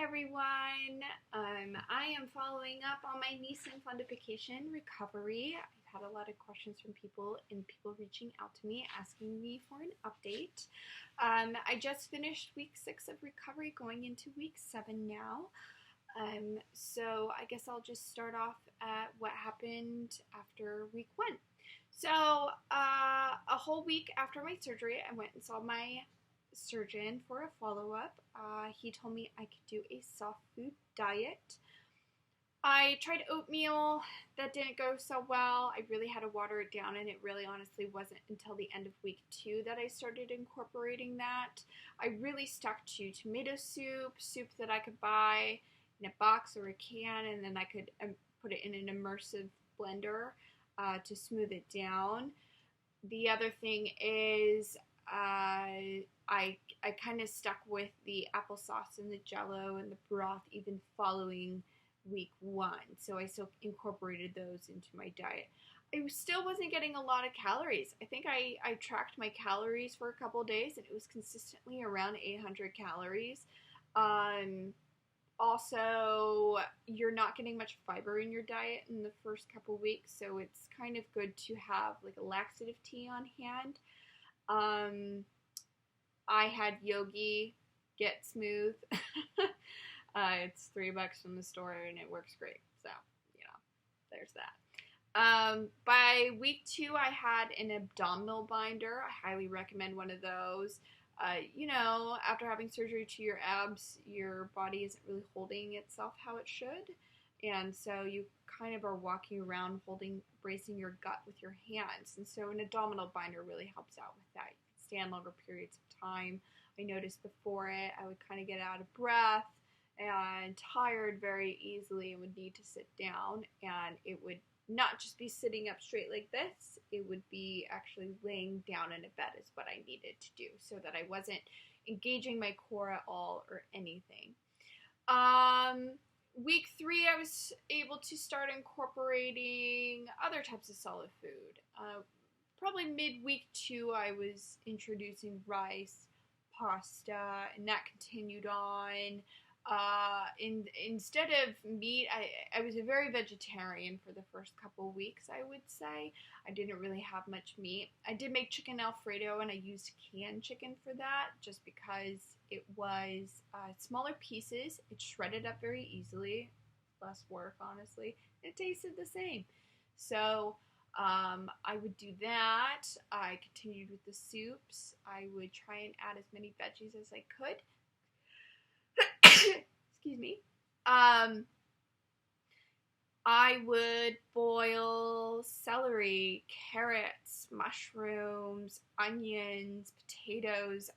everyone. I am following up on my Nissan Fundoplication recovery. I've had a lot of questions from people and people reaching out to me asking me for an update. I just finished week 6 of recovery, going into week 7 now. So I guess I'll just start off at what happened after week 1. So a whole week after my surgery, I went and saw my surgeon for a follow-up. He told me I could do a soft food diet. I tried oatmeal. That didn't go so well. I really had to water it down, and it really honestly wasn't until the end of week 2 that I started incorporating that. I really stuck to tomato soup that I could buy in a box or a can, and then I could put it in an immersive blender to smooth it down. The other thing is I kind of stuck with the applesauce and the jello and the broth even following week 1. So I still incorporated those into my diet. I still wasn't getting a lot of calories. I think I tracked my calories for a couple days, and it was consistently around 800 calories. Also, you're not getting much fiber in your diet in the first couple weeks, so it's kind of good to have like a laxative tea on hand. I had Yogi Get Smooth. It's $3 from the store and it works great. So, there's that. By week 2, I had an abdominal binder. I highly recommend one of those. After having surgery to your abs, your body isn't really holding itself how it should. And so you kind of are walking around bracing your gut with your hands. And so an abdominal binder really helps out with that. You can stand longer periods of time. I noticed before it, I would kind of get out of breath and tired very easily and would need to sit down. And it would not just be sitting up straight like this, it would be actually laying down in a bed is what I needed to do so that I wasn't engaging my core at all or anything. Week 3, I was able to start incorporating other types of solid food. Probably mid-week 2, I was introducing rice, pasta, and that continued on. Instead of meat, I was a very vegetarian for the first couple weeks, I would say. I didn't really have much meat. I did make chicken Alfredo, and I used canned chicken for that just because it was smaller pieces. It shredded up very easily. Less work, honestly. It tasted the same. So I would do that. I continued with the soups. I would try and add as many veggies as I could. Excuse me. I would boil celery, carrots, mushrooms, onions, potatoes.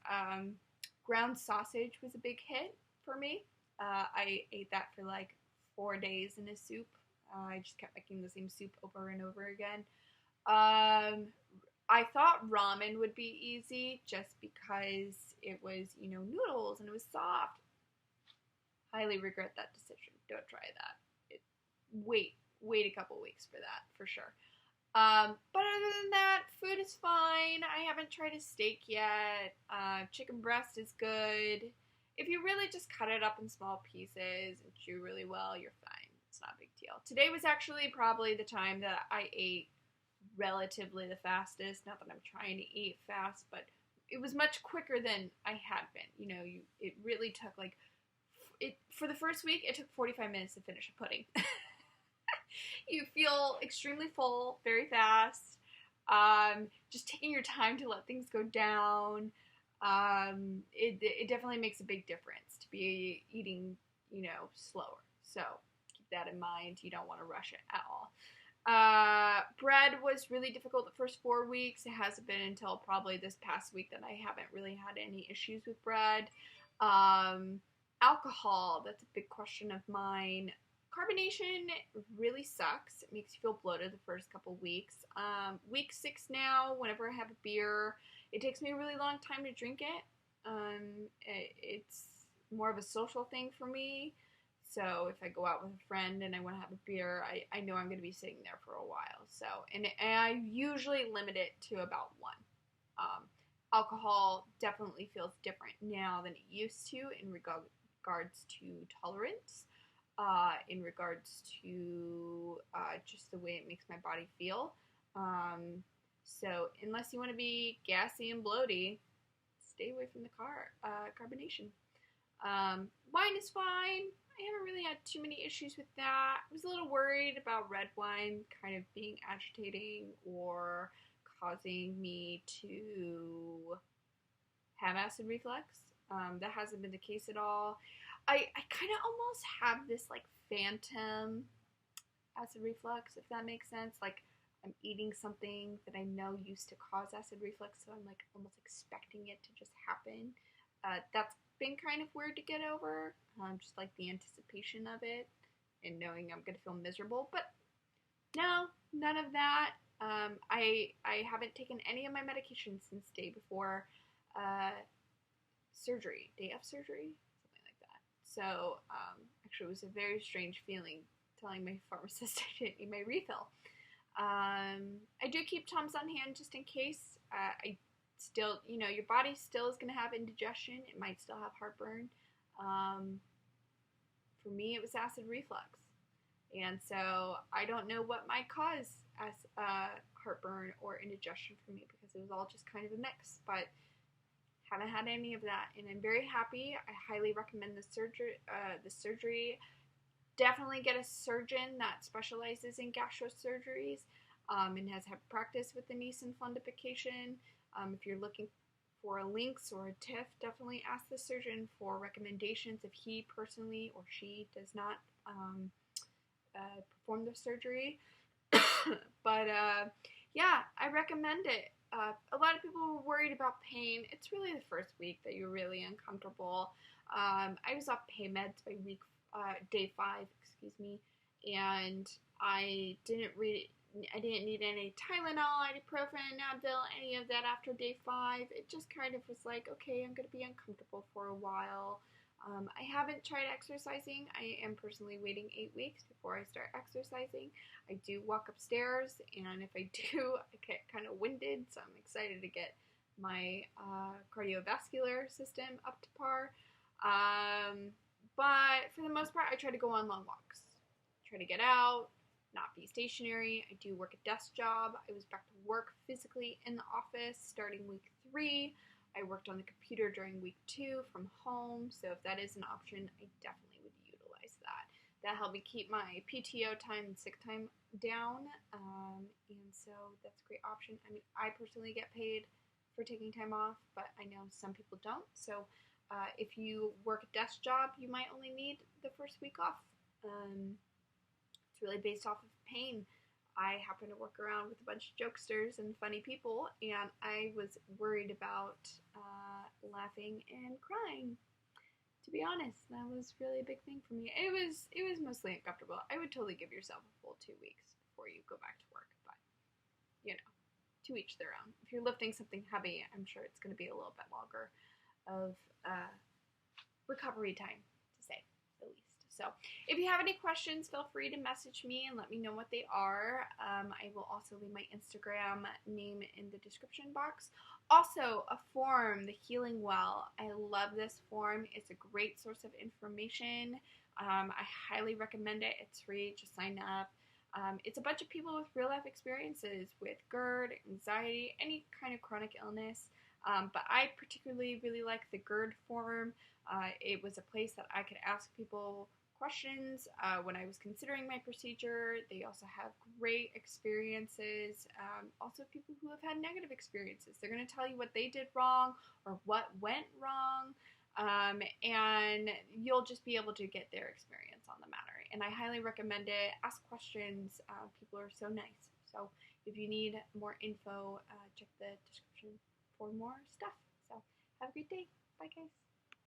Ground sausage was a big hit for me. I ate that for like 4 days in a soup. I just kept making the same soup over and over again. I thought ramen would be easy just because it was, noodles and it was soft. Highly regret that decision. Don't try that. Wait a couple weeks for that, for sure. But other than that, food is fine. I haven't tried a steak yet. Chicken breast is good. If you really just cut it up in small pieces and chew really well, you're fine. It's not a big deal. Today was actually probably the time that I ate relatively the fastest. Not that I'm trying to eat fast, but it was much quicker than I had been. It really took for the first week, it took 45 minutes to finish a pudding. You feel extremely full very fast. Just taking your time to let things go down. It definitely makes a big difference to be eating, slower. So keep that in mind. You don't want to rush it at all. Bread was really difficult the first 4 weeks. It hasn't been until probably this past week that I haven't really had any issues with bread. Alcohol, that's a big question of mine. Carbonation really sucks. It makes you feel bloated the first couple weeks. Week 6 now, whenever I have a beer, it takes me a really long time to drink it. It's more of a social thing for me. So if I go out with a friend and I want to have a beer, I know I'm going to be sitting there for a while. So, and I usually limit it to about 1. Alcohol definitely feels different now than it used to in regards regards to tolerance, in regards to just the way it makes my body feel. So unless you want to be gassy and bloaty, stay away from the carbonation. Wine is fine. I haven't really had too many issues with that. I was a little worried about red wine kind of being agitating or causing me to have acid reflux. That hasn't been the case at all. I kind of almost have this like phantom acid reflux, if that makes sense. Like I'm eating something that I know used to cause acid reflux, so I'm like almost expecting it to just happen. That's been kind of weird to get over, just like the anticipation of it and knowing I'm gonna feel miserable. But no, none of that. I haven't taken any of my medications since day before surgery, day of surgery, something like that. So actually, it was a very strange feeling telling my pharmacist I didn't need my refill. I do keep Tums on hand just in case. I still, you know, your body still is going to have indigestion. It might still have heartburn. For me, it was acid reflux. And so I don't know what might cause heartburn or indigestion for me because it was all just kind of a mix. But haven't had any of that, and I'm very happy. I highly recommend the surgery. Definitely get a surgeon that specializes in gastrosurgeries and has had practice with the Nissen Fundoplication. If you're looking for a links or a TIF, definitely ask the surgeon for recommendations if he personally or she does not perform the surgery. But yeah, I recommend it. A lot of people were worried about pain. It's really the first week that you're really uncomfortable. I was off pain meds by day 5, and I didn't need any Tylenol, ibuprofen, Advil, any of that after day 5. It just kind of was like, okay, I'm going to be uncomfortable for a while. I haven't tried exercising. I am personally waiting 8 weeks before I start exercising. I do walk upstairs, and if I do, I get kind of winded, so I'm excited to get my cardiovascular system up to par. But for the most part, I try to go on long walks. Try to get out, not be stationary. I do work a desk job. I was back to work physically in the office starting week 3. I worked on the computer during week 2 from home, so if that is an option, I definitely would utilize that. That helped me keep my PTO time and sick time down, and so that's a great option. I mean, I personally get paid for taking time off, but I know some people don't, so if you work a desk job, you might only need the first week off. It's really based off of pain. I happen to work around with a bunch of jokesters and funny people, and I was worried about laughing and crying. To be honest, that was really a big thing for me. It was mostly uncomfortable. I would totally give yourself a full 2 weeks before you go back to work, but you know, to each their own. If you're lifting something heavy, I'm sure it's going to be a little bit longer of recovery time, to say the least. So if you have any questions, feel free to message me and let me know what they are. I will also leave my Instagram name in the description box. Also, a forum, the Healing Well. I love this forum. It's a great source of information. I highly recommend it. It's free. Just sign up. It's a bunch of people with real life experiences with GERD, anxiety, any kind of chronic illness. But I particularly really like the Gerd Forum. It was a place that I could ask people questions when I was considering my procedure. They also have great experiences. Also people who have had negative experiences. They're going to tell you what they did wrong or what went wrong. And you'll just be able to get their experience on the matter. And I highly recommend it. Ask questions. People are so nice. So if you need more info, check the description for more stuff. So have a great day. Bye guys.